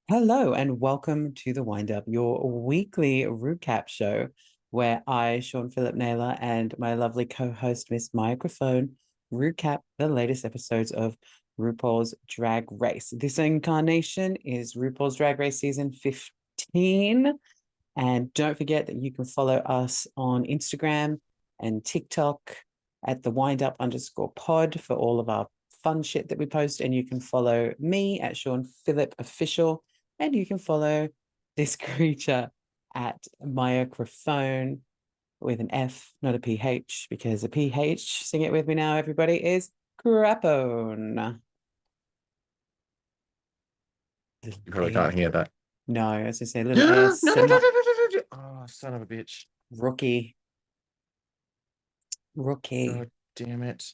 Hello and welcome to the Wind Up, your weekly recap show where I, Sean Philip Naylor, and my lovely co-host Miss Microphone recap the latest episodes of RuPaul's Drag Race. This incarnation is RuPaul's Drag Race season 15. And don't forget that you can follow us on Instagram and TikTok at the windup_pod for all of our fun shit that we post. And you can follow me at Sean Philip Official. And you can follow this creature at microphone with an F, not a PH, because a PH, sing it with me now, everybody, is crapone. You probably can't hear that. No, I was just saying little S. No. Oh, son of a bitch. Rookie. God damn it.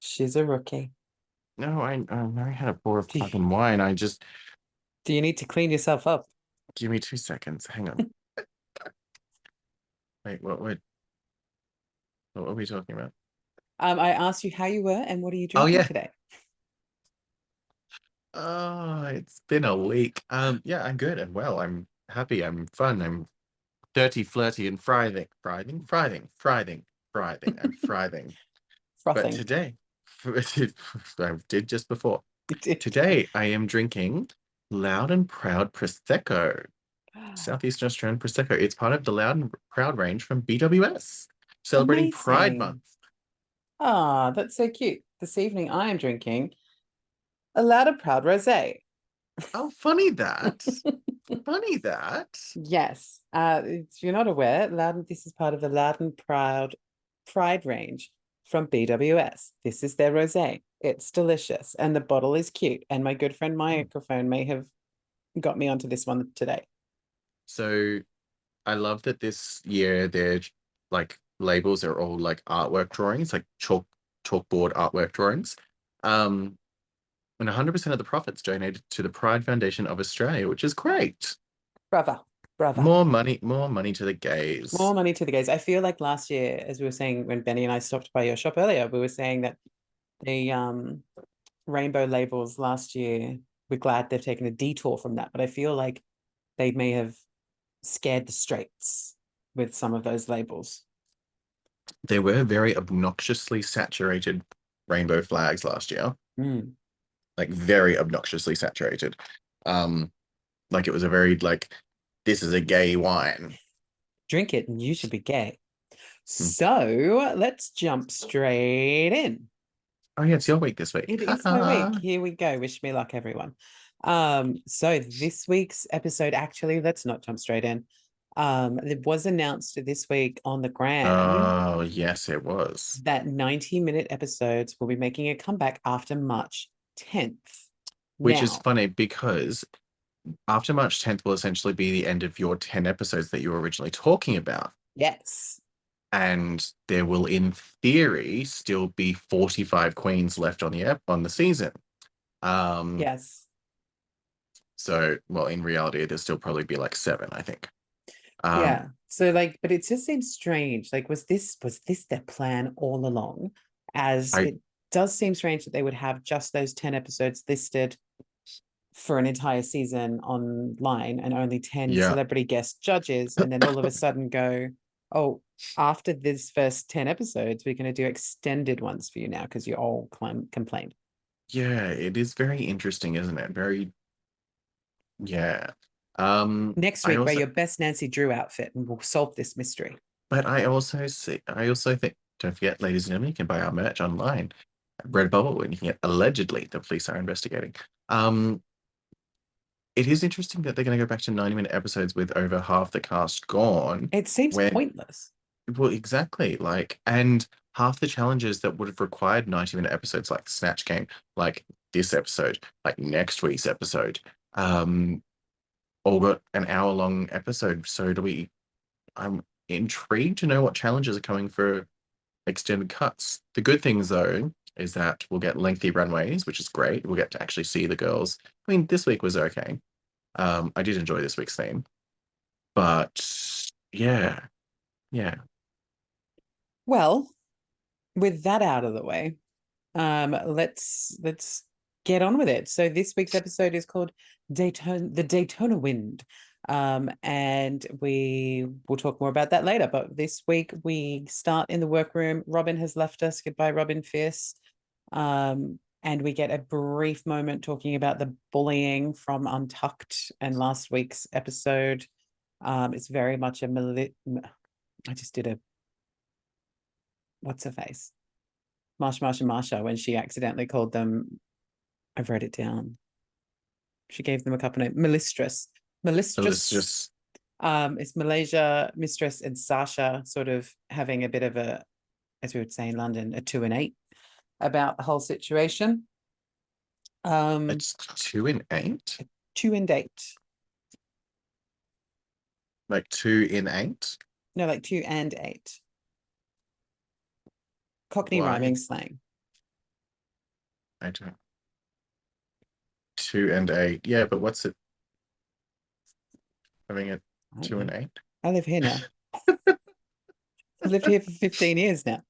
She's a rookie. No, I had a pour of fucking wine. Do you need to clean yourself up? Give me 2 seconds. Hang on. Wait, what were we talking about? I asked you how you were and what are you drinking today? Oh, it's been a week. Yeah, I'm good and well. I'm happy. I'm fun. I'm dirty, flirty, and frithing. I'm frithing. But today, I did just before. Today, I am drinking Loud and Proud Prosecco. Southeastern Australian Prosecco. It's part of the Loud and Proud range from BWS, celebrating Pride Month. Ah, that's so cute. This evening, I am drinking a Loud and Proud Rosé. Oh, funny that. Funny that. Yes. If you're not aware, this is part of the Loud and Proud Pride range from BWS. This is their rosé. It's delicious, and the bottle is cute. And my good friend Microphone may have got me onto this one today. So, I love that this year their like labels are all like artwork drawings, like chalkboard artwork drawings. And 100% of the profits donated to the Pride Foundation of Australia, which is great. Bravo. More money to the gays. More money to the gays. I feel like last year, as we were saying when Benny and I stopped by your shop earlier, we were saying that the rainbow labels last year, we're glad they've taken a detour from that. But I feel like they may have scared the straights with some of those labels. There were very obnoxiously saturated rainbow flags last year. Like very obnoxiously saturated. Like it was a very like, this is a gay wine. Drink it and you should be gay. So let's jump straight in. Oh yeah, it's your week this week. It is my week. Here we go. Wish me luck, everyone. So this week's episode, actually, let's not jump straight in. It was announced this week on the gram. Oh, yes, it was. That 90-minute episodes will be making a comeback after March 10th. Which is funny because after March 10th will essentially be the end of your 10 episodes that you were originally talking about. Yes. And there will, in theory, still be 45 queens left on the season. Yes. So, well, in reality, there'll still probably be like 7, I think. Yeah. So like, but it just seems strange. Like, was this their plan all along? It does seem strange that they would have just those 10 episodes listed for an entire season online and only 10 celebrity guest judges, and then all of a sudden go, oh, after this first 10 episodes, we're going to do extended ones for you now because you all complained. Yeah, it is very interesting, isn't it? Very, yeah. Next week, wear your best Nancy Drew outfit and we'll solve this mystery. But I also think, don't forget, ladies and gentlemen, you can buy our merch online at Redbubble and you can get allegedly the police are investigating. It is interesting that they're going to go back to 90-minute episodes with over half the cast gone. It seems pointless. Well, exactly. Like, and half the challenges that would have required 90-minute episodes, like Snatch Game, like this episode, like next week's episode, Um, all got an hour-long episode. So I'm intrigued to know what challenges are coming for extended cuts. The good things, though, is that we'll get lengthy runways, which is great. We'll get to actually see the girls. I mean, this week was okay. I did enjoy this week's theme, but yeah, yeah. Well, with that out of the way, let's get on with it. So this week's episode is called the Daytona Wind. And we will talk more about that later. But this week we start in the workroom. Robin has left us. Goodbye, Robin Fierce. And we get a brief moment talking about the bullying from Untucked and last week's episode. It's very much I just did a what's her face? Marsha, when she accidentally called them, I wrote it down. She gave them a couple of Melistress. So it's Melistress. just It's Malaysia, Mistress, and Sasha sort of having a bit of a, as we would say in London, a 2 and 8 about the whole situation. it's 2 in 8, 2 and 8. like 2 in 8. No, like 2 and 8. Cockney Why? rhyming slang. I don't. 2 and 8. Yeah, but what's it having it I don't two know. and eight? I live here now. I've lived here for 15 years now.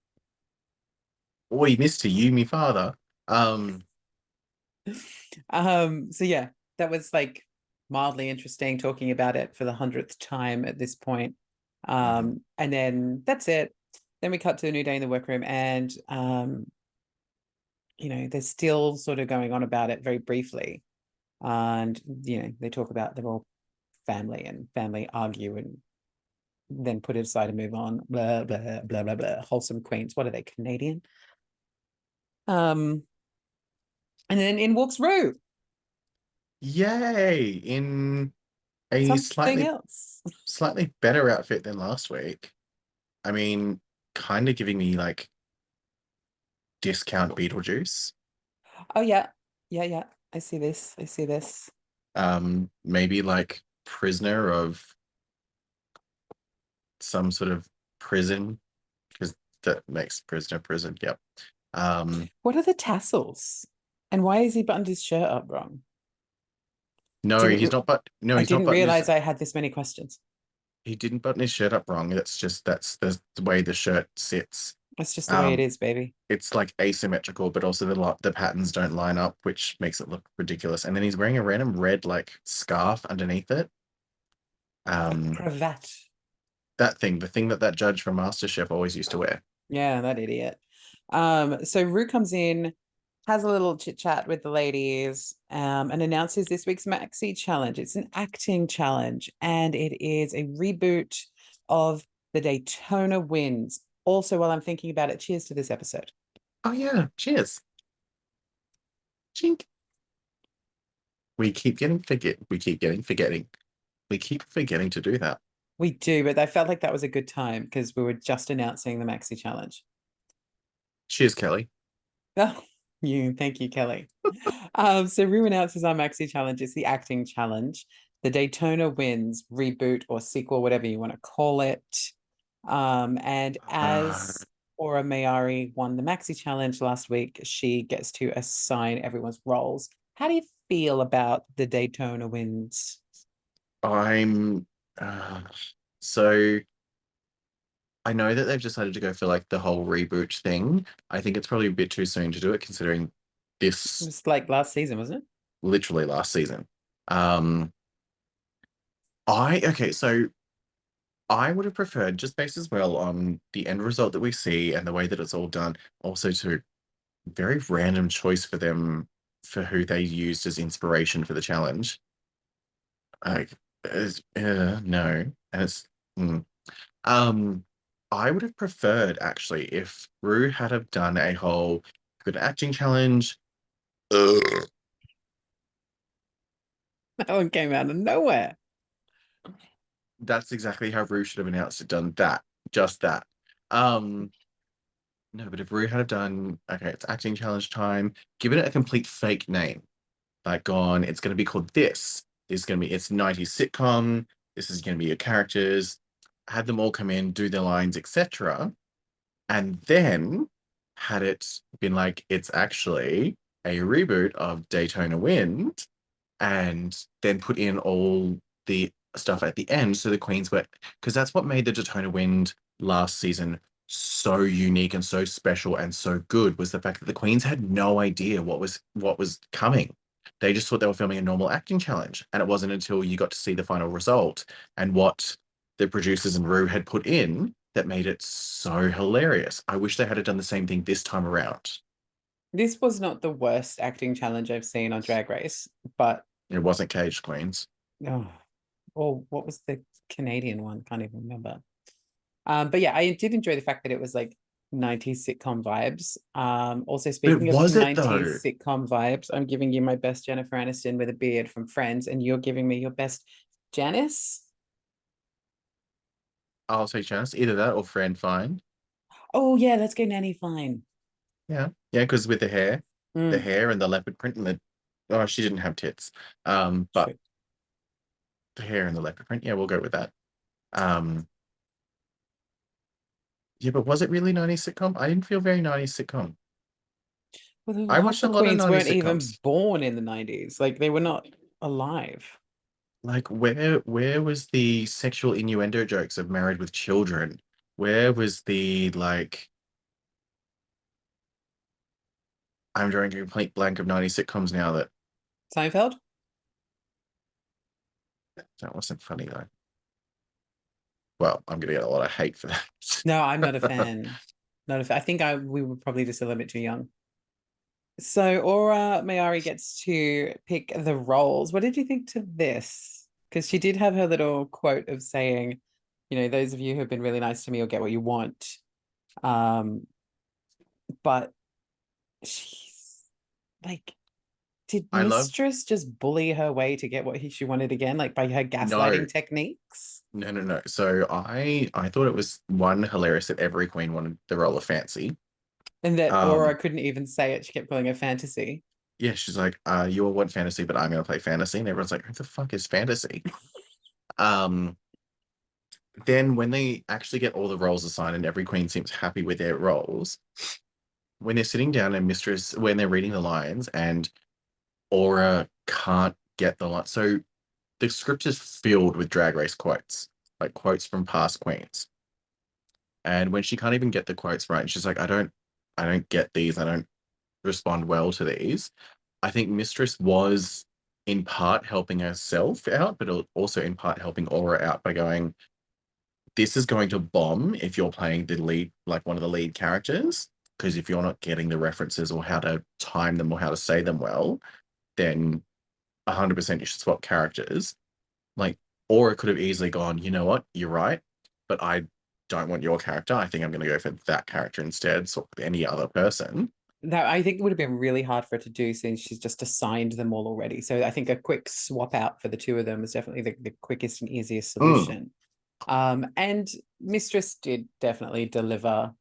Oi, Mister, you, me father. Um, So yeah, that was like mildly interesting talking about it for the 100th time at this point. mhm. And then that's it. Then we cut to a new day in the workroom, and they're still sort of going on about it very briefly. And they talk about they're all family and family argue and then put it aside and move on. Blah blah blah blah blah. Wholesome queens. What are they, Canadian? Um, and then in walks Rue. Yay! In a Something slightly else. slightly better outfit than last week. I mean, kind of giving me like discount Beetlejuice. Oh yeah, yeah. I see this. I see this. Maybe like prisoner of some sort of prison, because that makes prisoner prison. Yep. What are the tassels? And why is he buttoned his shirt up wrong? No, Didn't I he's not didn't buttoned his realize I had this many questions. he didn't button his shirt up wrong. That's the way the shirt sits. That's just the way it Um, is, baby. it's like asymmetrical, but also the patterns don't line up, which makes it look ridiculous. And then he's wearing a random red like scarf underneath it. A Um, cravat. that thing, the thing that judge from MasterChef always used to wear. Yeah, that idiot. So Rue comes in, has a little chit chat with the ladies, and announces this week's Maxi challenge. It's an acting challenge, and it is a reboot of the Daytona Winds. Also, while I'm thinking about it, cheers to this episode. Oh yeah, cheers. Chink. We keep getting forgetting. We keep forgetting to do that. We do, but I felt like that was a good time because we were just announcing the Maxi challenge. Cheers, Kelly. Oh, thank you, Kelly. So Rue announces our Maxi challenge. It's the acting challenge. The Daytona Winds reboot or sequel, whatever you want to call it. And Uh, as Aura Mayari won the Maxi challenge last week, she gets to assign everyone's roles. How do you feel about the Daytona Winds? I'm uh, so I know that they've decided to go for like the whole reboot thing. I think it's probably a bit too soon to do it, considering It this was like last season, wasn't it? literally last season. Um, so I would have preferred, just based as well on the end result that we see and the way that it's all done, also to very random choice for them for who they used as inspiration for the challenge. Like, no, and it's mm. um, I would have preferred actually if Rue had have done a whole good acting challenge. Ugh. That one came out of nowhere. That's exactly how Rue should have announced it. Done that, just that. Um, no, but if Rue had have done okay, it's acting challenge time. Given it a complete fake name. like gone, it's going to be called this. It's going to be, it's 90s sitcom. This is going to be your characters. Had them all come in, do their lines, etc. And then had it been like, it's actually a reboot of Daytona Wind, and then put in all the stuff at the end. So the Queens were, because that's what made the Daytona Wind last season so unique and so special and so good, was the fact that the Queens had no idea what was coming. They just thought they were filming a normal acting challenge. And it wasn't until you got to see the final result and what the producers and Rue had put in that made it so hilarious. I wish they had done the same thing this time around. This was not the worst acting challenge I've seen on Drag Race, but It wasn't Caged Queens. oh, or what was the Canadian one? Can't even remember. But yeah, I did enjoy the fact that it was like 90s sitcom vibes. Also But speaking of was it though? 90s sitcom vibes, I'm giving you my best Jennifer Aniston with a beard from Friends, and you're giving me your best Janice. I'll take chance. Either that or Fran Fine. Oh yeah, let's go Nanny Fine. Yeah. Yeah, because with the Mm, hair and the leopard print and the oh, she didn't have tits. But true. the hair and the leopard print, yeah, we'll go with that. Um, yeah, but was it really 90s sitcom? I didn't feel very 90s sitcom. Well, I half watched the a lot of queens 90s weren't even sitcoms. born in the 90s. Like they were not alive. Like where was the sexual innuendo jokes of Married with Children? Where was the like I'm drawing a complete blank of 90s sitcoms now Seinfeld? that wasn't funny though. Well, I'm gonna get a lot of hate for No, I'm not a that. fan. Not a fan. I think we were probably just a little bit too young. So Aura Mayari gets to pick the roles. What did you think to this? Because she did have her little quote of saying, those of you who have been really nice to me will get what you want. Um, but she's like, did I love Mistress just bully her way to get what she wanted again, like by her no, gaslighting techniques? no. So I thought it was one hilarious that every queen wanted the role of Fancy. And that Aura Um, couldn't even say it. She kept calling her fantasy. yeah, she's like, you all want fantasy, but I'm gonna play fantasy. And everyone's like, who the fuck is fantasy? Um, then when they actually get all the roles assigned and every queen seems happy with their roles, when they're sitting down and Mistress, when they're reading the lines and Aura can't get the line. So the script is filled with drag race quotes, like quotes from past queens. And when she can't even get the quotes right, she's like, I don't get these. I don't respond well to these. I think Mistress was in part helping herself out, but also in part helping Aura out by going, this is going to bomb if you're playing the lead, like one of the lead characters. Because if you're not getting the references or how to time them or how to say them well, then 100% you should swap characters. Like, or it could have easily gone, you know what, you're right, but I don't want your character. I think I'm going to go for that character instead, so any other person. That I think it would have been really hard for her to do since she's just assigned them all already. So I think a quick swap out for the two of them is definitely the quickest and easiest Mm. solution. And Mistress did definitely deliver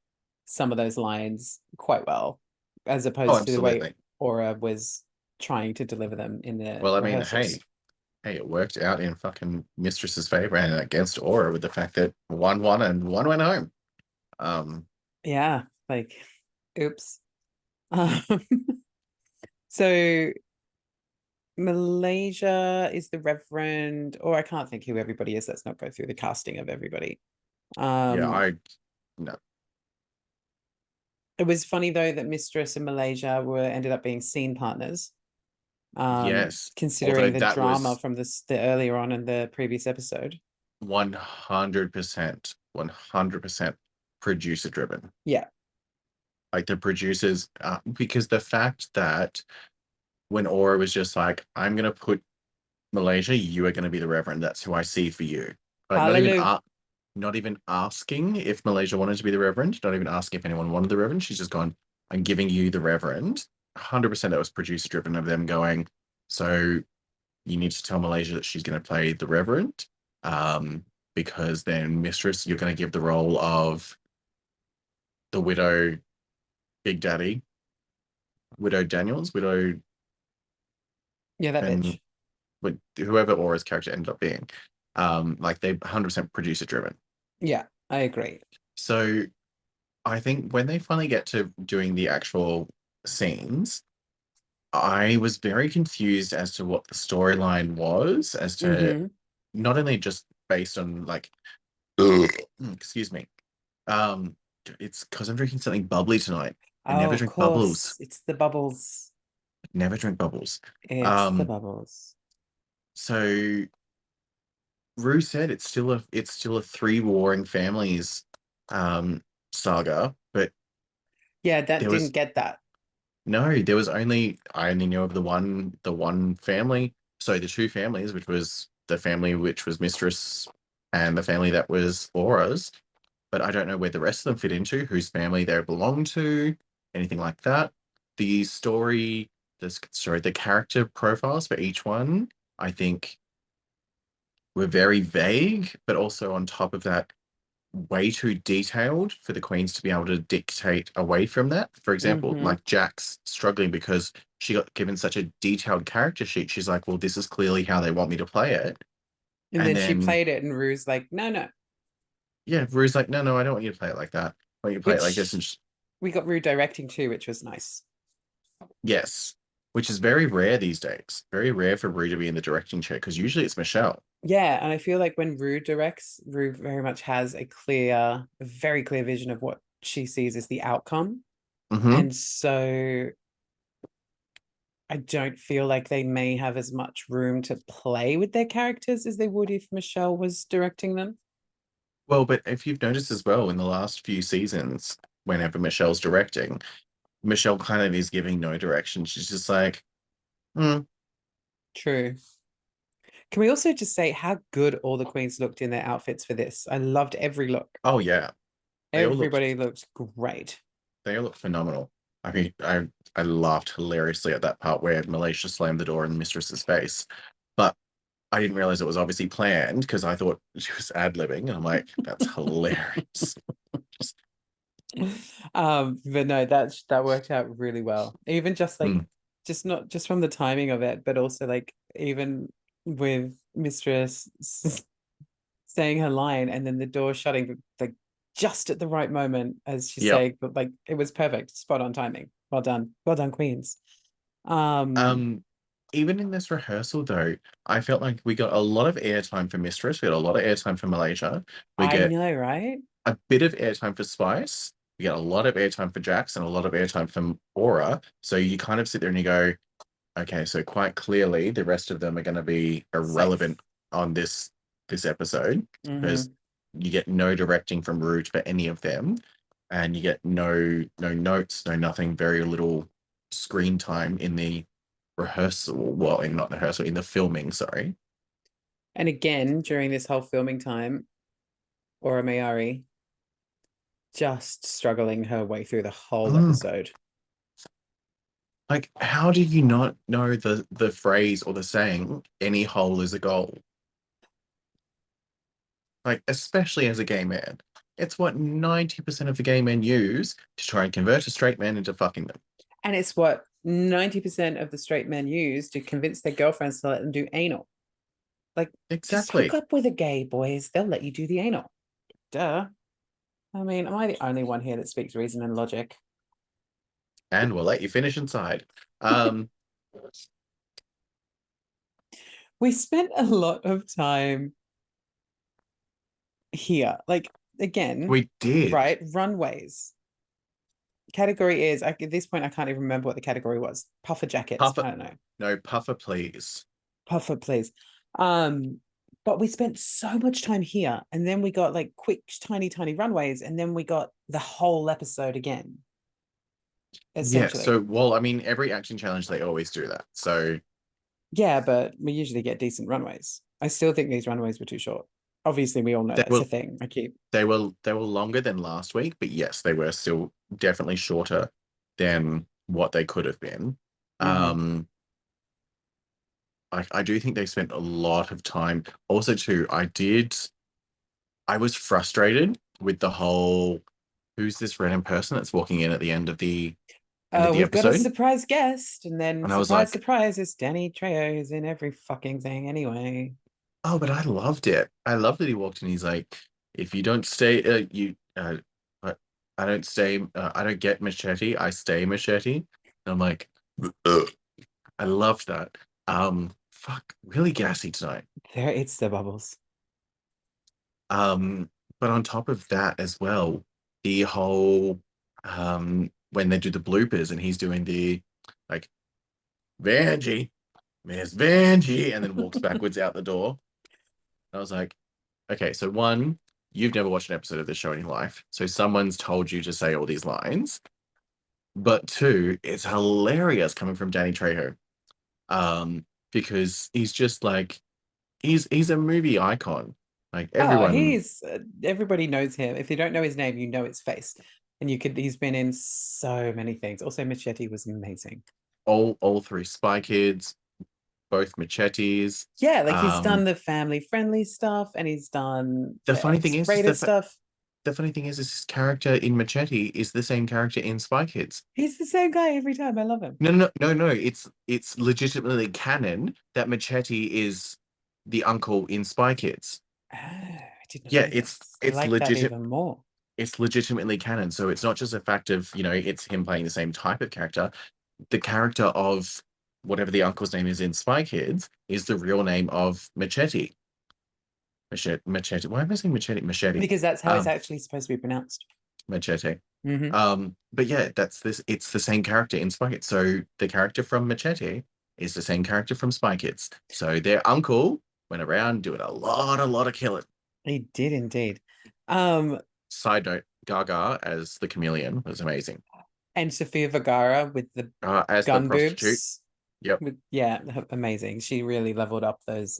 some of those lines quite well, as Oh, opposed to the way absolutely. Aura was trying to deliver them in the Well, I mean, rehearsals. hey, it worked out in fucking Mistress's favor and against Aura with the fact that one won and one went home. Um, Yeah, like, oops. Um, so Malaysia is the Reverend, or I can't think who everybody is. Let's not go through the casting of everybody. yeah, Um, no, it was funny though that Mistress and Malaysia were ended up being scene partners. yes. Although Considering the that drama was from the earlier on in the previous episode. 100% producer driven. Yeah. Like the producers, because the fact that when Aura was just like, I'm gonna put Malaysia, you are gonna be the Reverend. That's who I see for you. Like Hallelujah. not even asking if Malaysia wanted to be the Reverend, not even asking if anyone wanted the Reverend. She's just gone, I'm giving you the Reverend. 100% that was producer driven of them going, so you need to tell Malaysia that she's gonna play the Reverend. Um, because then Mistress, you're gonna give the role of the widow Big Daddy, Widow Daniels, Widow. Yeah, that and bitch. with whoever Aura's character ended up being. Like they 100% producer driven. Yeah, I agree. So I think when they finally get to doing the actual scenes, I was very confused as to what the storyline was, as to Mm-hmm. not only just based on like, excuse me, um, it's because I'm drinking something bubbly tonight. I Oh, never of drink bubbles. course. It's the bubbles. Never drink bubbles. It's the Um, bubbles. so Rue said it's still a three warring families um saga, but Yeah, that there didn't was get that. no, there was only I only knew of the one family. So the two families, which was the family which was Mistress and the family that was Aura's, but I don't know where the rest of them fit into, whose family they belong to, anything like that. The story, the character profiles for each one, I think were very vague, but also on top of that, way too detailed for the queens to be able to dictate away from that. For example, Mm-hmm. like Jax struggling because she got given such a detailed character sheet. She's like, well, this is clearly how they want me to play it. And And then she then, played it, and Rue's like, no, no. yeah, Rue's like, no, no, I don't want you to play it like that. I want you to play it like this. Which And we got Rue directing too, which was nice. yes, which is very rare these days. Very rare for Rue to be in the directing chair because usually it's Michelle. Yeah, and I feel like when Rue directs, Rue very much has a very clear vision of what she sees as the outcome. Hmm. And so I don't feel like they may have as much room to play with their characters as they would if Michelle was directing them. Well, but if you've noticed as well in the last few seasons, whenever Michelle's directing, Michelle kind of is giving no direction. She's just like, hmm. True. Can we also just say how good all the queens looked in their outfits for this? I loved every look. Oh yeah, they all looked Everybody looked great. they all looked phenomenal. I mean, I laughed hilariously at that part where Malaysia slammed the door in Mistress's face, but I didn't realize it was obviously planned because I thought she was ad-libbing, and I'm like, that's hilarious. Just, But no, that worked out really well. Even just like mm, just not just from the timing of it, but also like even with Mistress saying her line and then the door shutting like just at the right moment as she's yep. saying, but like it was perfect, spot on timing. Well done, Queens. Um, Um, Even in this rehearsal though, I felt like we got a lot of airtime for Mistress. We got a lot of airtime for Malaysia. We I get know, right? a bit of airtime for Spice. We get a lot of airtime for Jax and a lot of airtime from Aura. So you kind of sit there and you go, okay, so quite clearly the rest of them are going to be Safe. irrelevant on this episode because Mm-hmm. you get no directing from Rouge for any of them, and you get no notes, no nothing, very little screen time in the rehearsal. Well, in not the rehearsal, in the filming. Sorry. And again, during this whole filming time, Aura Mayari just struggling her way through the whole Mm, episode. like, how do you not know the phrase or the saying "any hole is a goal"? Like, especially as a gay man. It's what 90% of the gay men use to try and convert a straight man into fucking them. And it's what 90% of the straight men use to convince their girlfriends to let them do anal. Like, just hook Exactly. up with a gay, boys. They'll let you do the anal. Duh. I mean, am I the only one here that speaks reason and logic? And we'll let you finish inside. Um, We spent a lot of time here. Like, again, we did. right? Runways. Category is, at this point, I can't even remember what the category was. Puffer jackets. Puffer, I don't know. no, puffer, please. Puffer, please. Um, but we spent so much time here, and then we got like quick, tiny runways, and then we got the whole episode again, Yeah, essentially. so, well, I mean, every acting challenge, they always do that. So, Yeah, but we usually get decent runways. I still think these runways were too short. Obviously, we all know they that's a were thing. I keep. they were longer than last week, but yes, they were still definitely shorter than what they could have been. Mm-hmm. Um, I do think they spent a lot of time. Also, too, I was frustrated with the whole who's this random person that's walking in at the end of the End of the We've got a episode. surprise guest, and then And I was surprise, like, surprise, it's Danny Trejo who's in every fucking thing anyway. oh, but I loved it. I loved that he walked in. He's like, if you don't stay, but I don't get machete. I stay machete. And I'm like, ugh. I loved that. Fuck, really gassy tonight. There, it's the bubbles. But on top of that as well, the whole when they do the bloopers and he's doing the like Vanjie, Miss Vanjie, and then walks backwards out the door. I was like, okay, so one, you've never watched an episode of this show in your life, so someone's told you to say all these lines. But two, it's hilarious coming from Danny Trejo, because he's just like he's a movie icon. Like Oh, everyone, he's everybody knows him. If you don't know his name, you know his face. And he's been in so many things. Also, Machete was amazing. all three Spy Kids, both Machetes. Yeah, like he's done Um, the family friendly stuff and he's done the the funny thing is X-rated stuff. the funny thing is his character in Machete is the same character in Spy Kids. He's the same guy every time. I love him. No. It's legitimately canon that Machete is the uncle in Spy Kids. Oh, I didn't Yeah, know this. I it's like that legit. even more. It's legitimately canon. So it's not just a fact of, it's him playing the same type of character. The character of whatever the uncle's name is in Spy Kids is the real name of Machete. Machete. Why am I saying Machete? Machete. Because that's how it's Um, actually supposed to be pronounced. Machete. Mm-hmm. But yeah, that's this. It's the same character in Spy Kids. So the character from Machete is the same character from Spy Kids. So their uncle went around doing a lot of killing. He did indeed. Um, Side note: Gaga as the chameleon was amazing. and Sofia Vergara with the As the gun prostitute. boobs. Yep. Yeah, amazing. She really leveled up those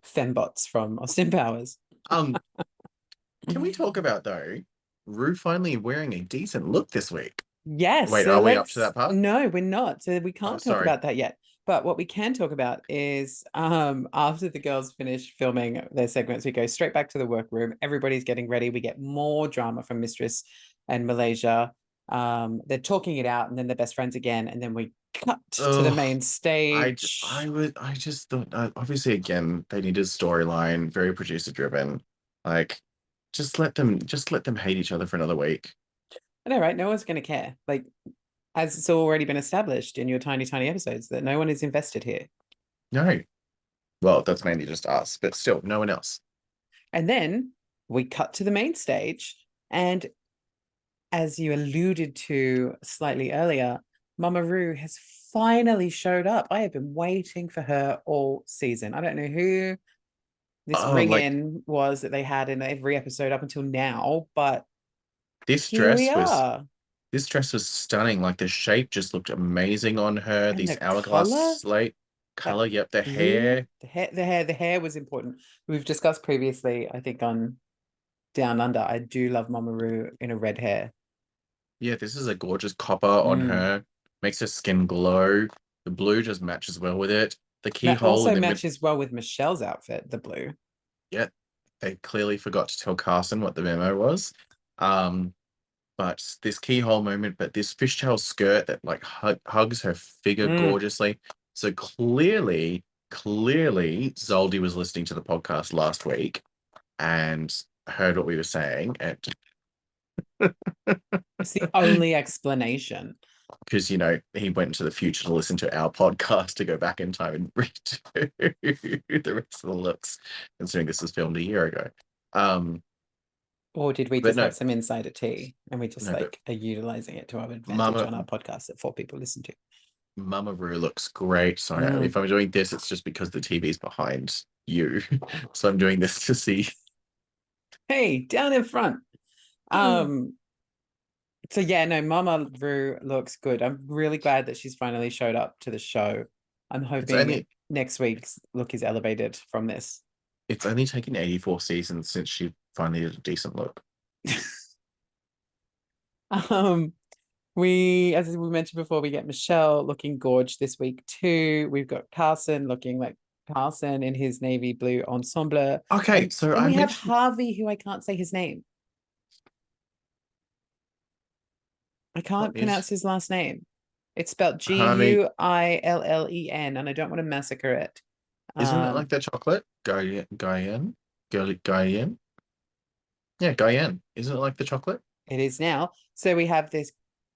fembots from Austin Powers. Um, can we talk about though? Rue finally wearing a decent look this week. Yes, Wait, so are we up to let's that part? no, we're not. So we Oh, can't talk sorry. about that yet. But what we can talk about is after the girls finish filming their segments, we go straight back to the workroom. Everybody's getting ready. We get more drama from Mistress and Malaysia. They're talking it out, and then they're best friends again, and then we cut to the Oh, main stage. I just thought, obviously, again, they needed storyline, very producer driven. Like, just let them hate each other for another week. I know, right? No one's going to care. Like, as it's already been established in your tiny, tiny episodes, that no one is invested here. No. Well, that's mainly just us, but still, no one else. And then we cut to the main stage. And as you alluded to slightly earlier, Mama Roo has finally showed up. I have been waiting for her all season. I don't know who this Oh, ring like in was that they had in every episode up until now, but this here we dress was are. this dress was stunning. Like the shape just looked amazing on her. And These the hourglass color, slate that color. Yep, the blue, hair. the hair was important. We've discussed previously, I think, on Down Under. I do love Mama Roo in a red hair. Yeah, this is a gorgeous copper on Mm. her. Makes her skin glow. The blue just matches well with it. The That keyhole in also the mid. matches well with Michelle's outfit, the blue. Yeah, they clearly forgot to tell Carson what the memo was. Um, but this keyhole moment, but this fishtail skirt that like hugs her figure Mm. gorgeously. So clearly, Zoldy was listening to the podcast last week and heard what we were saying, and It's the only explanation. because he went into the future to listen to our podcast to go back in time and redo the rest of the looks, considering this was filmed a year ago. Or did we But just no, have some insider tea and we just no, but like are utilizing it to our advantage Mama on our podcast that 4 people listen to? Mama Roo looks great. Sorry, Mm. if I'm doing this, it's just because the TV's behind you. So I'm doing this to see. Hey, down in front. Um, so yeah, no, Mama Roo looks good. I'm really glad that she's finally showed up to the show. I'm It's hoping only next week's look is elevated from this. it's only taken 84 seasons since she finally did a decent look. Um, as we mentioned before, we get Michelle looking gorge this week too. We've got Carson looking like Carson in his navy blue ensemble. Okay, And so then I we have mentioned Harvey, who I can't say his name. I What can't is pronounce his last name. It's spelled Harvey? Guillen, and I don't want to massacre it. Isn't it Um, like the chocolate? Guyen? Yeah, Guyen. Isn't it like the chocolate? it is now. So we have this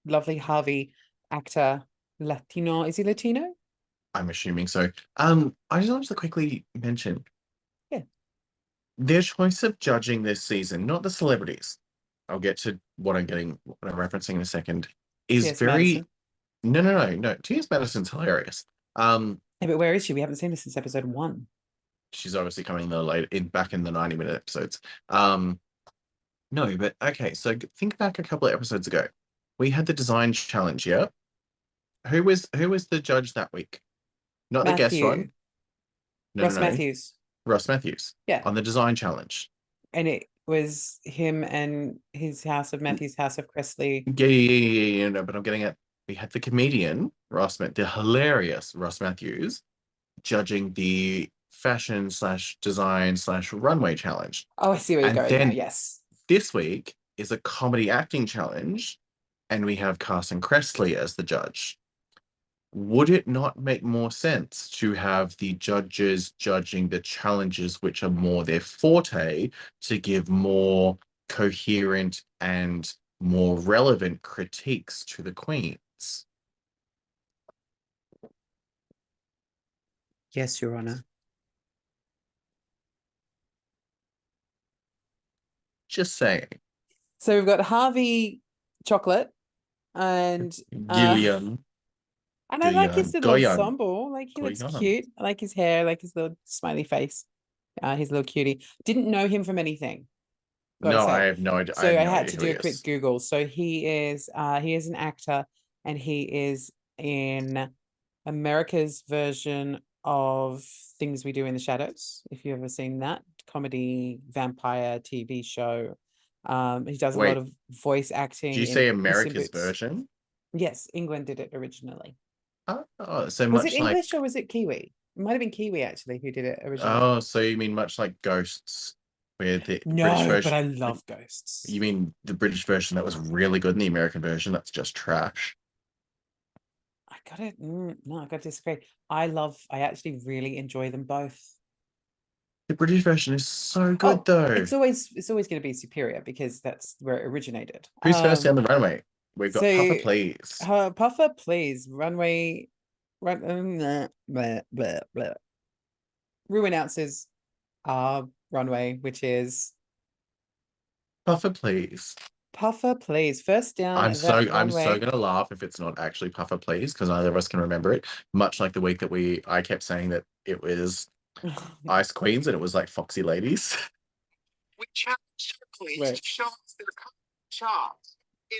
lovely Harvey actor, Latino. Is he Latino? I'm assuming so. I just wanted to quickly mention Yeah. their choice of judging this season, not the celebrities. I'll get to what I'm referencing in a second, is T.S. very Madison. no. T.S. Madison's hilarious. Yeah, but where is she? We haven't seen her since episode 1. She's obviously coming the late in back in the 90-minute episodes. Um, no, but okay, so think back a couple of episodes ago. We had the design challenge, yeah? Who was the judge that week? Not the guest one. Matthew. No, no, Ross no. Matthews. Ross Matthews Yeah. on the design challenge. And it was him and his house of Matthews House of Cressley. Yeah, no, but I'm getting at we had the comedian the hilarious Ross Matthews judging the fashion slash design slash runway challenge. Oh, I see where you're And going now. then Yes. this week is a comedy acting challenge, and we have Carson Kressley as the judge. Would it not make more sense to have the judges judging the challenges which are more their forte to give more coherent and more relevant critiques to the queens? Yes, Your Honor. Just saying. So we've got Harvey Chocolate and uh Gillian, and I like his little Goyan, ensemble. Like he looks Goyan. cute. I like his hair, I like his little smiley face. His little cutie. Didn't know him from anything, gotta No, I say. have no idea. I So have I no had idea to who do he a quick is. Google. So he is an actor and he is in America's version of Things We Do in the Shadows, if you've ever seen that comedy vampire TV show. He does a lot Wait, of voice do acting you in say Puss in America's Boots. version? Yes, England did it originally. So Was it much like English or was it Kiwi? It might have been Kiwi actually who did it originally. oh, so you mean much like Ghosts, where the British No, but version? I Like, love Ghosts. you mean the British version that was really good, and the American version that's just trash? I gotta no, I gotta disagree. I actually really enjoy them both. The British version is so good, Oh, though. it's always going to be superior because that's where it originated. Who's first down the runway? We've got Puffer, So please. Puffer, please, runway, blah, blah, blah, blah. Rue announces our runway, which is Puffer, please. Puffer, please. First down that I'm so runway. gonna laugh if it's not actually Puffer, please, because neither of us can remember it. Much like the week that I kept saying that it was Ice Queens and it was like Foxy Ladies. We challenged our queens to show us their chops in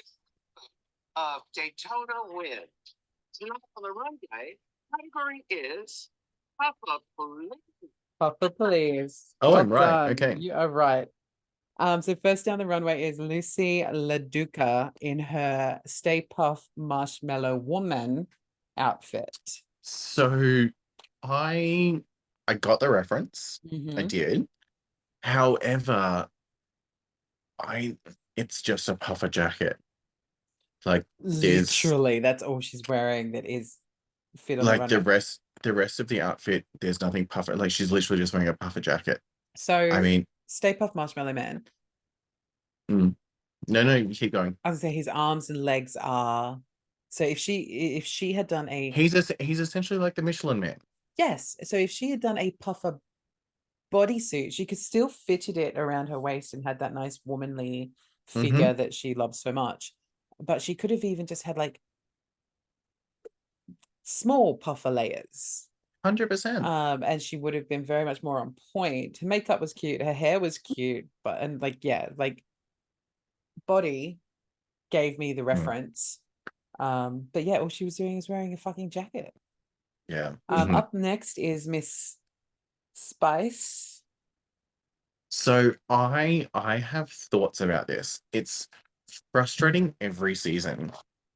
of Daytona Wind. Tonight on the runway, category is Puffer, please. Puffer, please. Oh, Well I'm right. done. Okay. You are right. So first down the runway is Lucy LaDuca in her Stay Puff Marshmallow Woman outfit. So I got the reference. I Mm-hmm. did. However, I it's just a puffer jacket. Like there's Literally, that's all she's wearing that is fit on the like runway. the rest of the outfit, there's nothing puffer. Like she's literally just wearing a puffer jacket. I So mean, Stay Puft Marshmallow Man, mm, no, you keep going. I would say his arms and legs are. So if she had done a He's essentially like the Michelin Man. yes, so if she had done a puffer bodysuit, she could still fitted it around her waist and had that nice womanly Mm-hmm. figure that she loves so much. But she could have even just had like small puffer layers. 100%. And she would have been very much more on point. Her makeup was cute, her hair was cute, but and like yeah, like body gave me the Mm, reference. But yeah, all she was doing is wearing a fucking jacket. yeah. Mhm. Up next is Miss Spice. So I have thoughts about this. It's frustrating every season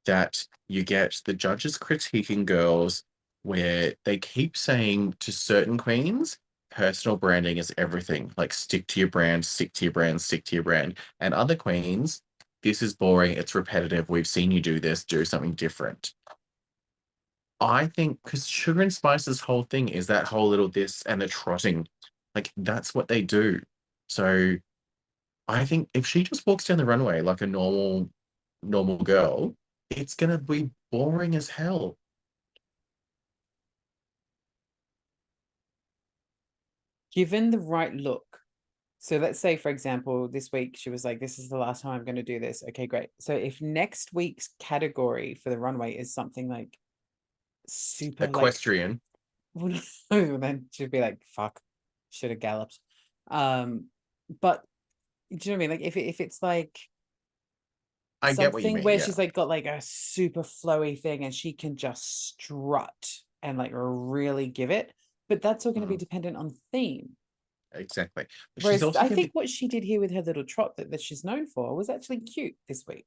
that you get the judges critiquing girls where they keep saying to certain queens, personal branding is everything. Like stick to your brand, stick to your brand, stick to your brand. And other queens, this is boring, it's repetitive, we've seen you do this, do something different. I think because Sugar and Spice's whole thing is that whole little this and the trotting. Like that's what they do. So I think if she just walks down the runway like a normal girl, it's gonna be boring as hell. Given the right look. So let's say, for example, this week she was like, this is the last time I'm going to do this. Okay, great. So if next week's category for the runway is something like super like, Equestrian. well, no, then she'd be like, fuck, should have galloped. But do you know what I mean? Like if it's like I get what you something mean, where yeah. she's like got like a super flowy thing and she can just strut and like really give it, but that's all going to be Mhm, dependent on theme. exactly. But she's Whereas also I gonna think be, what she did here with her little trot that she's known for was actually cute this week.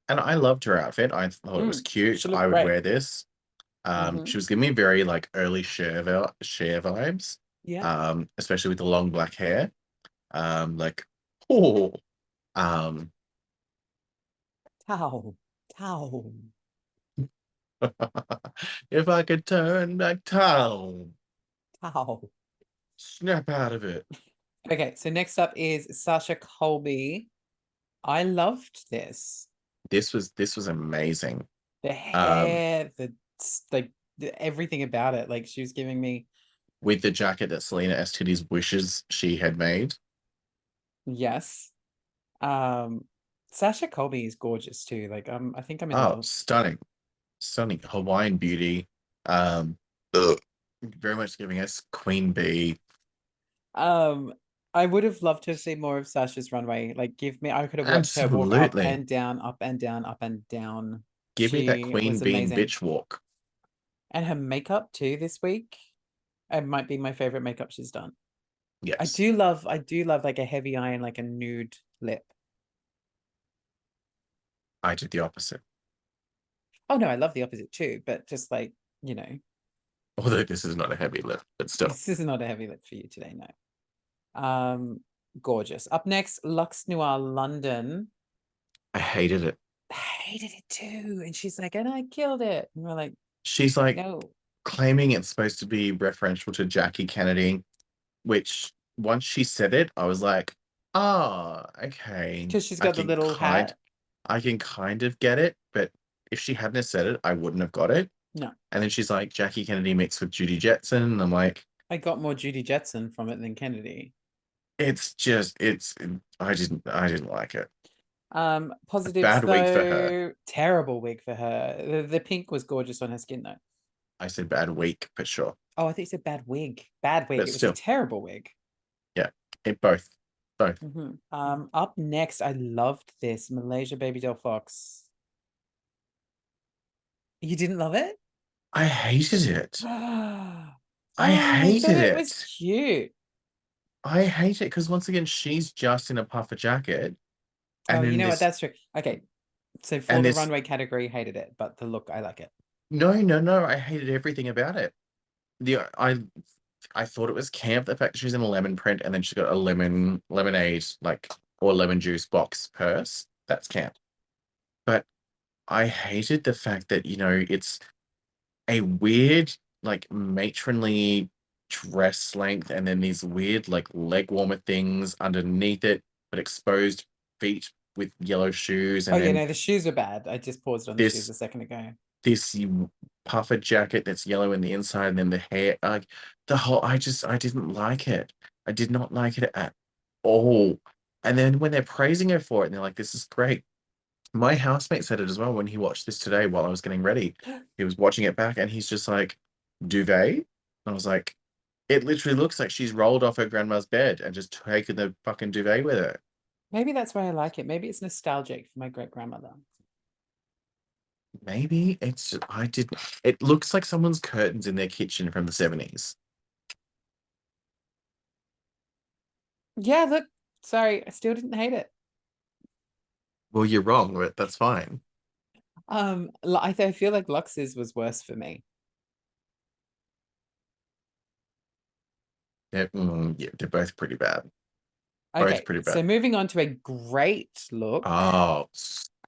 and I loved her outfit. I thought it was cute. She I looked would great. wear this. Mm-hmm. She was giving me very like early Cher vibes. Yeah. Especially with the long black hair. Like, oh, um, Towel. Towel. if I could turn back time, Towel. snap out of it. Okay, so next up is Sasha Colby. I loved this. This was amazing. The Um, hair, like everything about it. Like she was giving me, with the jacket that Selena STD's wishes she had made. yes. Um, Sasha Colby is gorgeous too. Like I think I'm in Oh, love. stunning, stunning Hawaiian beauty. Um, ugh, very much giving us Queen Bee. Um, I would have loved to have seen more of Sasha's runway. Like, give me, I could have watched her walk up Absolutely. and down, up and down, up and down. Give me that She queen was being amazing. bitch walk. And her makeup too this week. It might be my favorite makeup she's done. Yes, I do love like a heavy eye and like a nude lip. I did the opposite. Oh no, I love the opposite too, but just like, you know, Although this is not a heavy lift, but still, this is not a heavy lip for you today, no. Um, gorgeous. Up next, Lux Noir London. I hated it. I hated it too. And she's like, and I killed it. And we're like, She's like no, claiming it's supposed to be referential to Jackie Kennedy, which once she said it, I was like, ah, okay. because she's got the little hat. I can kind of get it, but if she hadn't have said it, I wouldn't have got it. No, And then she's like, Jackie Kennedy mixed with Judy Jetson. And I'm like, I got more Judy Jetson from it than Kennedy. it's just, I didn't like it. A Positives bad week for her. though, terrible wig for her. The pink was gorgeous on her skin though. I said bad week, but sure. Oh, I think it's a bad wig. Bad wig. But It was a still, terrible wig. yeah, it both. Both. Up next, I loved this Malaysia Baby Doll Fox. You didn't love it? I hated it. Oh, I I thought hated it was it. cute. I hate it because once again, she's just in a puffer jacket, Oh, and you then know what? That's true. Okay, so for the this. runway category, hated it, but the look, I like it. No, no, no. I hated everything about it. The I thought it was camp the fact that she's in a lemon print and then she's got a lemonade like or lemon juice box purse. That's camp. But I hated the fact that it's a weird like matronly dress length and then these weird like leg warmer things underneath it, but exposed feet with yellow shoes, Oh and yeah, then no, the shoes are bad. I just paused on the shoes this a second ago. this puffer jacket that's yellow in the inside, and then the hair, like the whole. I didn't like it. I did not like it at all. And then when they're praising her for it, and they're like, "This is great." My housemate said it as well when he watched this today while I was getting ready. He was watching it back, and he's just like, "Duvet." And I was like, "It literally looks like she's rolled off her grandma's bed and just taken the fucking duvet with her." Maybe that's why I like it. Maybe it's nostalgic for my great grandmother. Maybe it's I did. It looks like someone's curtains in their kitchen from the 70s. Yeah, look, sorry, I still didn't hate it. Well, you're wrong, but that's fine. I feel like Lux's was worse for me. Yeah, they're both pretty bad. Both Okay, pretty so bad. moving on to a great look. Oh,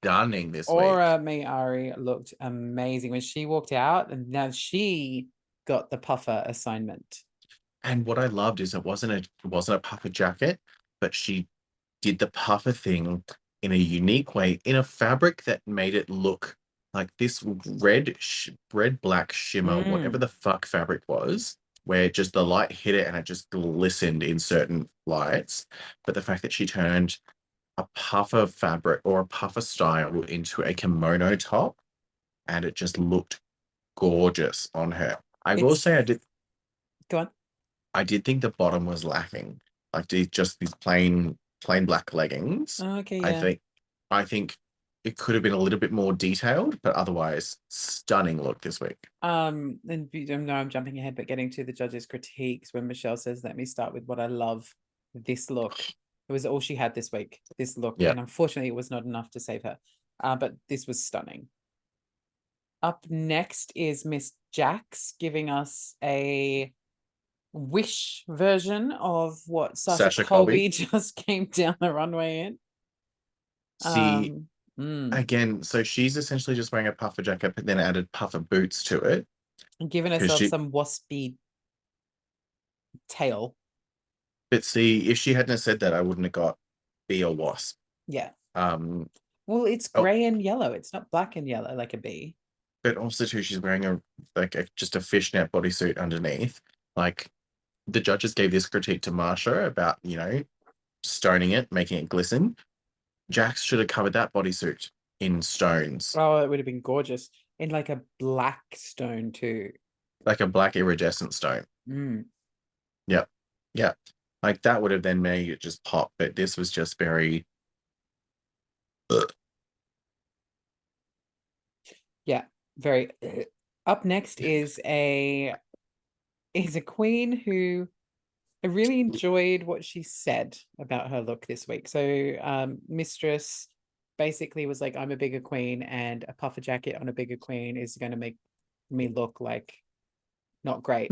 stunning this week. Aura May Ari looked amazing when she walked out, and now she got the puffer assignment. And what I loved is it wasn't a puffer jacket, but she did the puffer thing in a unique way, in a fabric that made it look like this red black shimmer, whatever Mm. the fuck fabric was, where just the light hit it and it just glistened in certain lights. But the fact that she turned a puffer fabric or a puffer style into a kimono top, and it just looked gorgeous on her. I will It's say go on. I did think the bottom was lacking. Like just these plain black leggings. Okay, I yeah. think I think it could have been a little bit more detailed, but otherwise stunning look this week. And no, I'm jumping ahead, but getting to the judges' critiques when Michelle says, "Let me start with what I love. This look. It was all she had this week. This look, Yeah. and unfortunately, it was not enough to save her. But this was stunning." Up next is Miss Jax giving us a Wish version of what Sasha Sasha Colby. Colby just came down the runway in. See, Um, mm, again, so she's essentially just wearing a puffer jacket, but then added puffer boots to it. Giving Because herself she some waspy tail. but see, if she hadn't have said that, I wouldn't have got be a wasp. Yeah. Um Well, it's oh, gray and yellow. It's not black and yellow like a bee. but also too, she's wearing just a fishnet bodysuit underneath. Like the judges gave this critique to Marsha about, stoning it, making it glisten. Jax should have covered that bodysuit in stones, Oh, it would have been gorgeous. In like a black stone too. like a black iridescent stone. Mm. Yep. Yep. Like that would have then made it just pop, but this was just very. Ugh. Yeah, very. Up next is a queen who I really enjoyed what she said about her look this week. So, Mistress basically was like, "I'm a bigger queen, and a puffer jacket on a bigger queen is going to make me look like not great."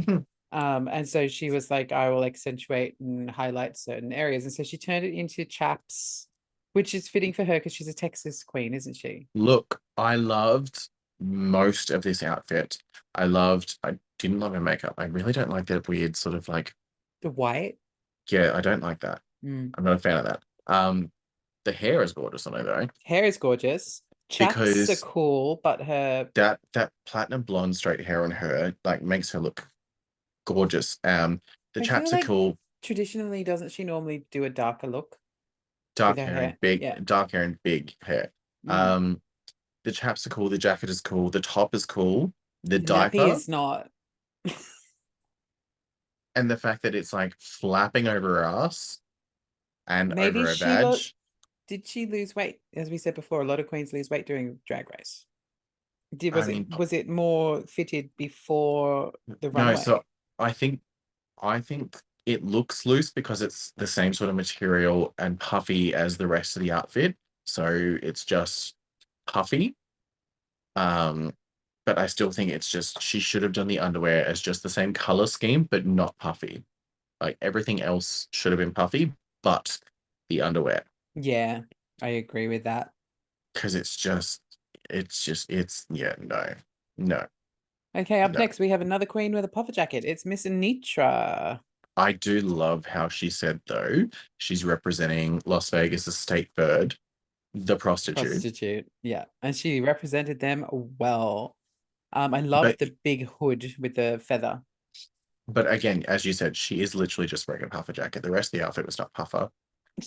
And so she was like, "I will accentuate and highlight certain areas." And so she turned it into chaps, which is fitting for her because she's a Texas queen, isn't she? Look, I loved most of this outfit. I didn't love her makeup. I really don't like that weird sort of like, The white. yeah, I don't like that. Mm. I'm not a fan of that. The hair is gorgeous on her though, Hair is gorgeous. Chaps are because cool, but her that platinum blonde straight hair on her like makes her look gorgeous. The I feel chaps are like cool, traditionally doesn't she normally do a darker look with dark her hair and hair? Yeah. big hair. Mm. The chaps are cool, the jacket is cool, the top is cool, the The nappy diaper, is not. and the fact that it's like flapping over her ass and Maybe over her she vag. did she lose weight? As we said before, a lot of queens lose weight during drag race. Did I mean, was it more fitted before the no, so runway? I think I think it looks loose because it's the same sort of material and puffy as the rest of the outfit. So it's just puffy. Um, but I still think it's just she should have done the underwear as just the same color scheme, but not puffy. Like everything else should have been puffy, but the underwear. Yeah, I agree with that. Because it's yeah, no, no, Okay, up no. next we have another queen with a puffer jacket. It's Miss Anitra, I do love how she said though, she's representing Las Vegas' state bird, the prostitute. prostitute. Yeah, and she represented them well. I love But the big hood with the feather. but again, as you said, she is literally just wearing a puffer jacket. The rest of the outfit was not puffer.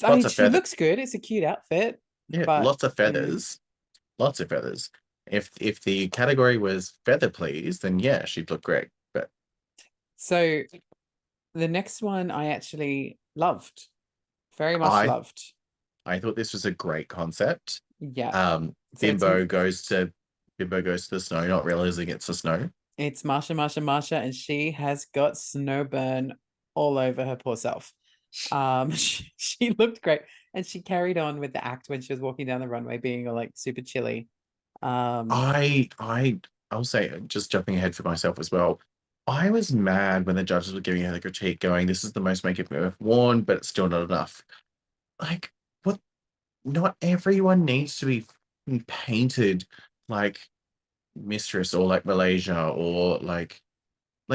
I Lots mean, of she feather. looks good. It's a cute outfit, Yeah, but lots of feathers. Lots of feathers. If the category was feather please, then yeah, she'd look great. But so the next one I actually loved, very much I loved. I thought this was a great concept. Yeah. Um, So Bimbo goes to the snow, not realizing it's the snow. it's Marsha, and she has got snowburn all over her poor self. She looked great, and she carried on with the act when she was walking down the runway, being like super chilly. Um, I'll say, just jumping ahead for myself as well. I was mad when the judges were giving her the critique, going, "This is the most makeup I've worn, but it's still not enough." Like, what? Not everyone needs to be. painted like Mistress or like Malaysia or like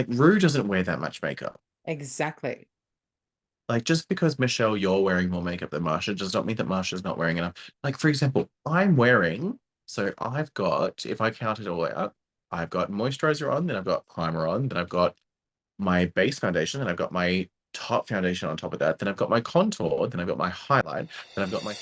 Rue doesn't wear that much makeup. Exactly. Like just because Michelle, you're wearing more makeup than Marsha does not mean that Marsha's not wearing enough. Like for example, so I've got, if I count it all out, I've got moisturizer on, then I've got primer on, then I've got my base foundation, then I've got my top foundation on top of that, then I've got my contour, then I've got my highlight, then I've got my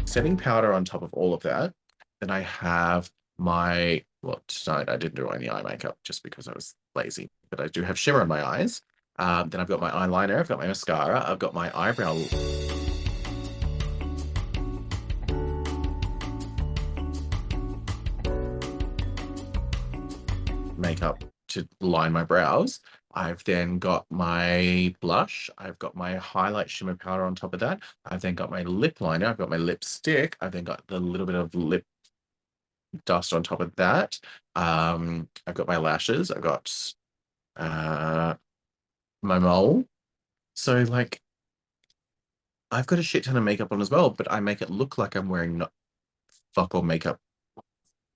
setting powder on top of all of that. Then I have well, tonight I didn't do any eye makeup just because I was lazy, but I do have shimmer in my eyes. Then I've got my eyeliner, I've got my mascara, I've got my eyebrow makeup to line my brows. I've then got my blush. I've got my highlight shimmer powder on top of that. I've then got my lip liner. I've got my lipstick. I've then got the little bit of lip dust on top of that. I've got my lashes. I've got uh, my mole. So like I've got a shit ton of makeup on as well, but I make it look like I'm wearing not fuck all makeup.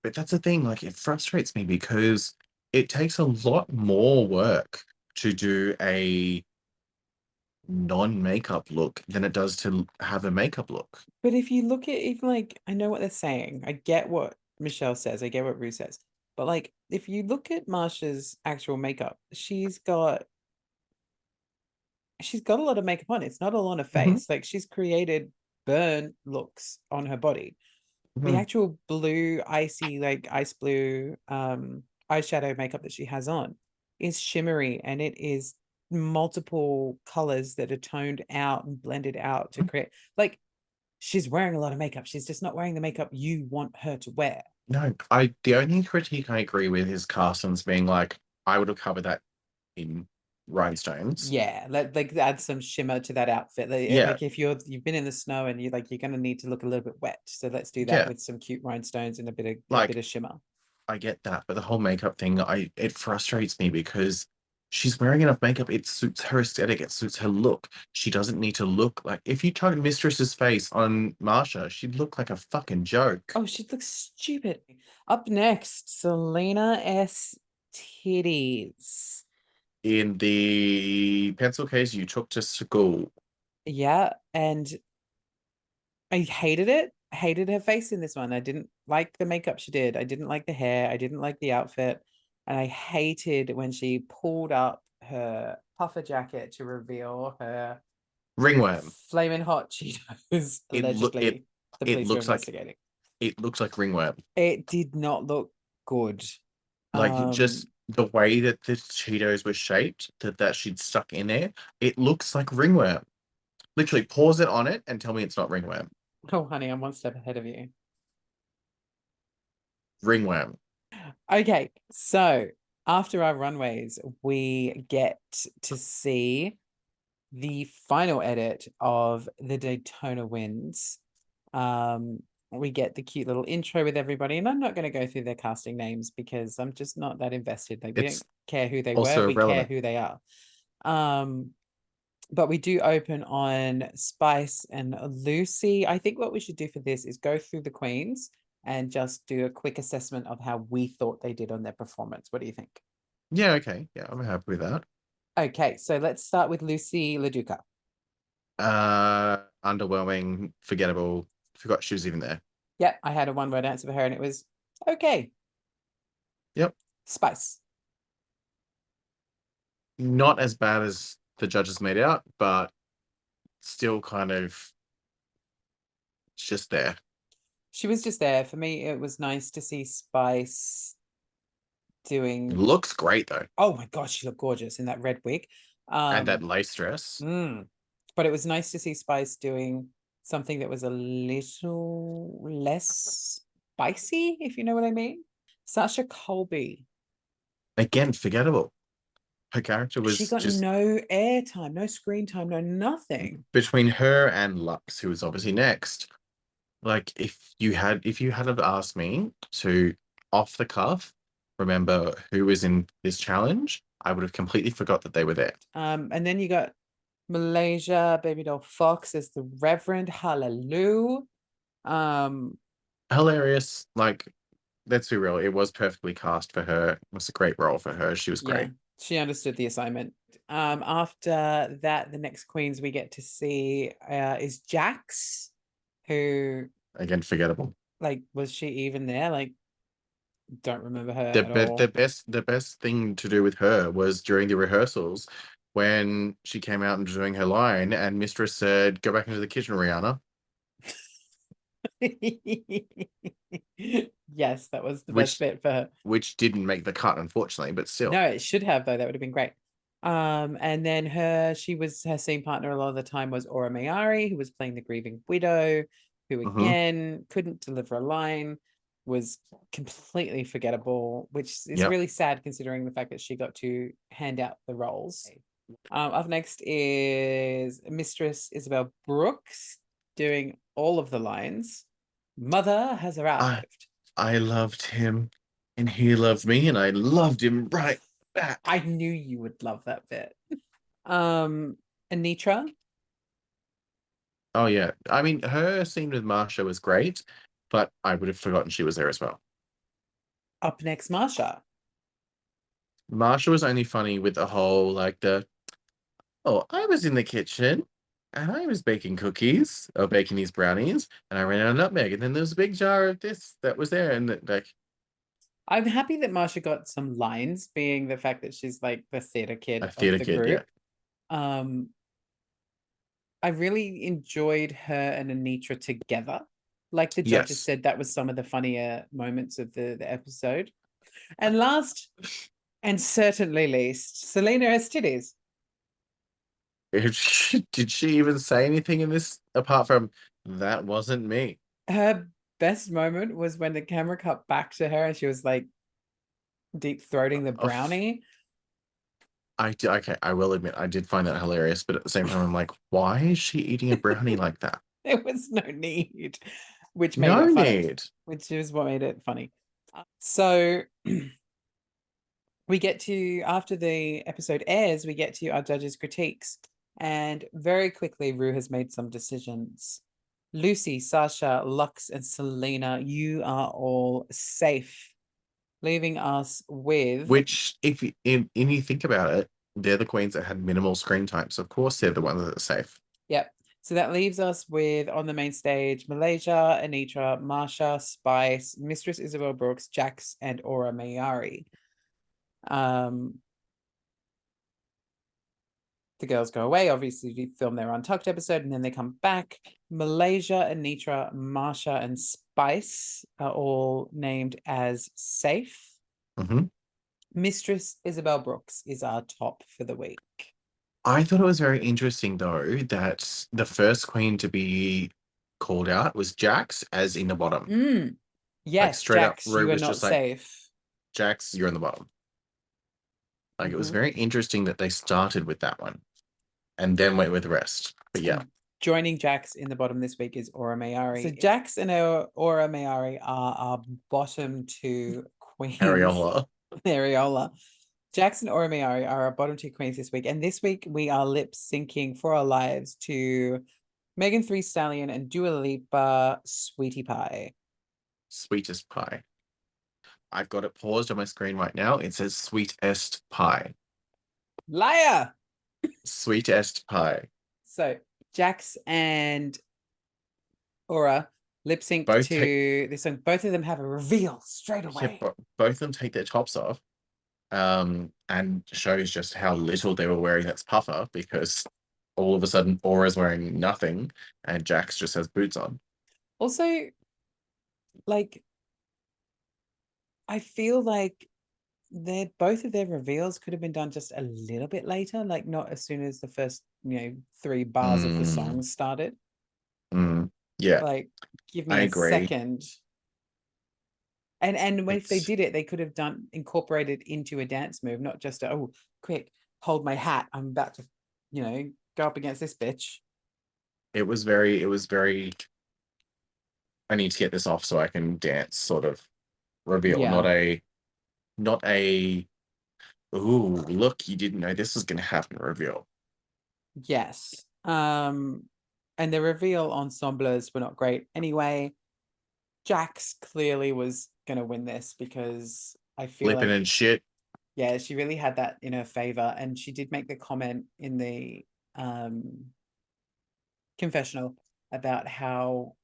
But that's the thing, like it frustrates me because it takes a lot more work to do a non-makeup look than it does to have a makeup look. But if you look at even like, I know what they're saying. I get what Michelle says. I get what Rue says. But like, if you look at Marsha's actual makeup, she's got a lot of makeup on. It's not all on her Mhm, face. Like she's created burn looks on her body. The mhm. actual blue, icy, like ice blue eyeshadow makeup that she has on is shimmery, and it is multiple colors that are toned out and blended out to create like she's wearing a lot of makeup. She's just not wearing the makeup you want her to wear. No, the only critique I agree with is Carson's being like, I would have covered that in rhinestones. Yeah, like add some shimmer to that outfit. Yeah, Like if you've been in the snow and you're gonna need to look a little bit wet. So let's do that yeah. with some cute rhinestones and a bit Like of shimmer. I get that, but the whole makeup thing, it frustrates me because she's wearing enough makeup. It suits her aesthetic. It suits her look. She doesn't need to look like if you tugged Mistress's face on Marsha, she'd look like a fucking joke. Oh, she looks stupid. Up next, Selena S. Titties. In the pencil case you took to school. Yeah, and I hated it. I hated her face in this one. I didn't like the makeup she did. I didn't like the hair. I didn't like the outfit. And I hated when she pulled up her puffer jacket to reveal her Ringworm. flaming hot Cheetos, It look it allegedly. The it police are looks like investigating. it looks like ringworm. It did not look good. Like it just Um, the way that the Cheetos were shaped, that she'd stuck in there, it looks like ringworm. Literally pause it on it and tell me it's not ringworm. oh, honey, I'm one step ahead of you. Ringworm. Okay, so after our runways, we get to see the final edit of the Daytona Winds. We get the cute little intro with everybody, and I'm not going to go through their casting names because I'm just not that invested. Like we don't It's care who they were, also we care relevant. who they are. Um, but we do open on Spice and Lucy. I think what we should do for this is go through the queens and just do a quick assessment of how we thought they did on their performance. What do you think? Yeah, okay. Yeah, I'm happy with that. Okay, so let's start with Lucy LaDuca. Underwhelming, forgettable. Forgot she was even there. Yeah, I had a one word answer for her and it was okay. Yep. Spice. Not as bad as the judges made out, but still kind of just there. She was just there. For me, it was nice to see Spice doing. Looks great though. Oh my gosh, she looked gorgeous in that red wig. And that Um, lace dress. mm. But it was nice to see Spice doing something that was a little less spicy, if you know what I mean. Sasha Colby. Again, forgettable. Her character She was got just no airtime, no screen time, no nothing. between her and Lux, who was obviously next. Like if you had have asked me to off the cuff remember who was in this challenge, I would have completely forgot that they were there. And then you got Malaysia, Baby Doll Fox as the Reverend Hallelujah. Hilarious. Like, let's be real, it was perfectly cast for her. It was a great role for her. She was Yeah, great. she understood the assignment. After that, the next queens we get to see is Jax, who, Again, forgettable. like, was she even there? Like, don't remember her The at be- all. the best thing to do with her was during the rehearsals when she came out and doing her line, and Mistress said, "Go back into the kitchen, Rihanna," Yes, that was the best which bit for her. which didn't make the cut, unfortunately, but still. No, it should have though. That would have been great. And then her scene partner a lot of the time was Aura Mayari, who was playing the grieving widow, who Hmm. again couldn't deliver a line, was completely forgettable, which is Yep. really sad considering the fact that she got to hand out the roles. Up next is Mistress Isabel Brooks doing all of the lines. Mother has I arrived. I loved him, and he loved me, and I loved him right I back. knew you would love that bit. Um, Anitra, Oh yeah. I mean, her scene with Marsha was great, but I would have forgotten she was there as well. up next, Marsha. Marsha was only funny with the whole like the oh, I was in the kitchen and I was baking cookies or baking these brownies and I ran out of nutmeg and then there was a big jar of this that was there and like I'm happy that Marsha got some lines, being the fact that she's like the theater a kid of theater the kid, yeah. group. Um, I really enjoyed her and Anitra together. Like the judges Yes. said, that was some of the funnier moments of the episode. And last and certainly least, Selena has titties. Did she even say anything in this apart from that wasn't me? Her best moment was when the camera cut back to her and she was like deep throating the Oh, brownie. okay, I will admit I did find that hilarious, but at the same time I'm like, why is she eating a brownie like that? There was no need, which made No it funny, need. which is what made it funny. So we get to, after the episode airs, we get to our judges' critiques. And very quickly, Rue has made some decisions. Lucy, Sasha, Lux, and Selena, you are all safe, leaving us with. Which, if you think about it, they're the queens that had minimal screen time, so of course they're the ones that are safe. Yep. So that leaves us with, on the main stage, Malaysia, Anitra, Marsha, Spice, Mistress Isabel Brooks, Jax, and Aura Mayari. The girls go away, obviously, to film their Untucked episode, and then they come back. Malaysia, Anitra, Marsha, and Spice are all named as safe. Hmm. Mistress Isabel Brooks is our top for the week. I thought it was very interesting, though, that the first queen to be called out was Jax, as in the bottom. Like, Yes, straight up, Jax, Rue you are was not just like, safe. Jax, you're in the bottom. Like, it was Mm-hmm. very interesting that they started with that one and then went with the rest. But yeah, And joining Jax in the bottom this week is Aura Mayari. So Jax and Aura Mayari are our bottom two queens. Ariola. Ariola. Jax and Aura Mayari are our bottom two queens this week. And this week we are lip syncing for our lives to Megan Thee Stallion and Dua Lipa, Sweetie Pie. Sweetest pie. I've got it paused on my screen right now. It says sweetest pie. Liar! Sweetest pie. So Jax and Aura lip sync Both take to this song. Both of them have a reveal straight yeah, away. both of them take their tops off. And shows just how little they were wearing that's puffer because all of a sudden Aura's wearing nothing and Jax just has boots on. Also, like, I feel like their both of their reveals could have been done just a little bit later, like not as soon as the first, 3 bars of the Mm, song started. yeah, Like, give I me a agree. second. And when if they It's did it, they could have done incorporated into a dance move, not just oh, quick, hold my hat. I'm about to, go up against this bitch. it was very I need to get this off so I can dance sort of reveal, not Yeah. a not a, ooh, look, you didn't know this was going to happen reveal. Yes. And the reveal ensembles were not great. Anyway, Jax clearly was going to win this because I feel Flipping like, and shit. yeah, she really had that in her favor. And she did make the comment in the confessional about how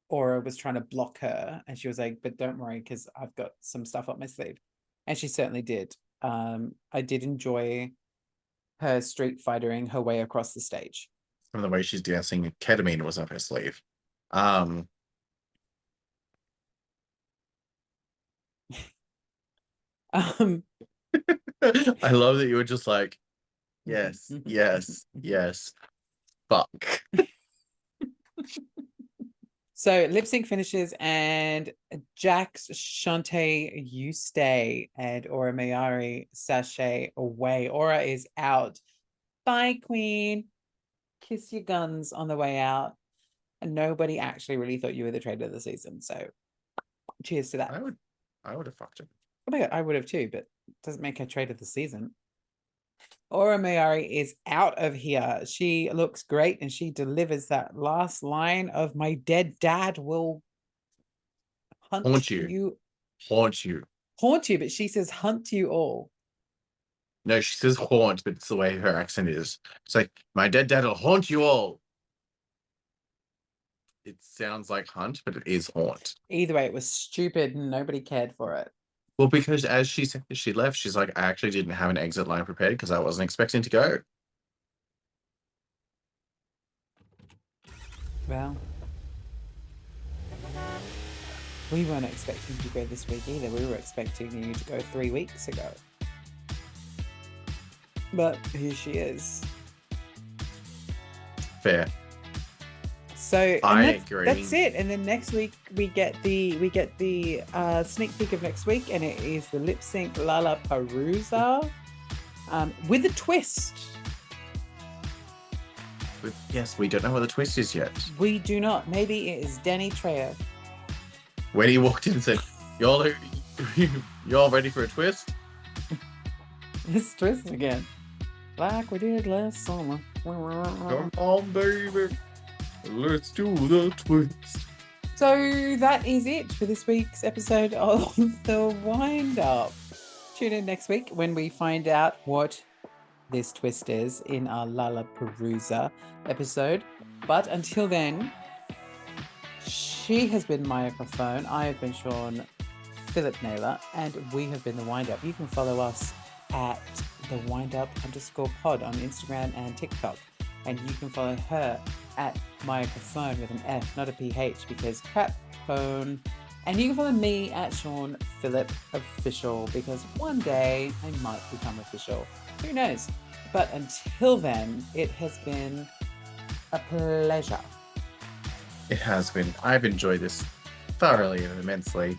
Aura was trying to block her. And she was like, but don't worry, because I've got some stuff up my sleeve. And she certainly did. I did enjoy her street fightering her way across the stage. From the way she's dancing, ketamine was up her sleeve. Um, Um, I love that you were just like, yes, yes, yes, fuck. So lip sync finishes and Jax, Shantae, you stay, and Aura Mayari sashay away. Aura is out. Bye, Queen. Kiss your guns on the way out. And nobody actually really thought you were the traitor of the season. So cheers to that. I would have fucked her. Oh my God, I would have too, but it doesn't make her traitor of the season. Aura Mayari is out of here. She looks great and she delivers that last line of my dead dad will Haunt you. Haunt you. Haunt you, but she says hunt you all. No, she says haunt, but it's the way her accent is. It's like, my dead dad will haunt you all. It sounds like hunt, but it is haunt. Either way, it was stupid and nobody cared for it. Well, because as she left, she's like, I actually didn't have an exit line prepared because I wasn't expecting to go. Well, we weren't expecting you to go this week either. We were expecting you to go 3 weeks ago. But here she is. Fair. So I agree. That's it. And then next week we get the sneak peek of next week, and it is the lip sync Lollapalooza with a twist. Yes, we don't know what the twist is yet. We do not. Maybe it is Danny Trejo. When he walked in and said, y'all ready for a twist? This twist again. Like we did last summer. Come on, baby. Let's do the twist. So that is it for this week's episode of The Wind Up. Tune in next week when we find out what this twist is in our Lollapalooza episode. But until then, she has been Microphone. I have been Sean Philip Naylor, and we have been The Wind Up. You can follow us at @thewindup_pod on Instagram and TikTok. And you can follow her at Microphone with an F, not a PH, because crap phone. And you can follow me at Sean Philip Official, because one day I might become official. Who knows? But until then, it has been a pleasure. It has been. I've enjoyed this thoroughly and immensely.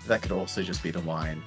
That could also just be the wine.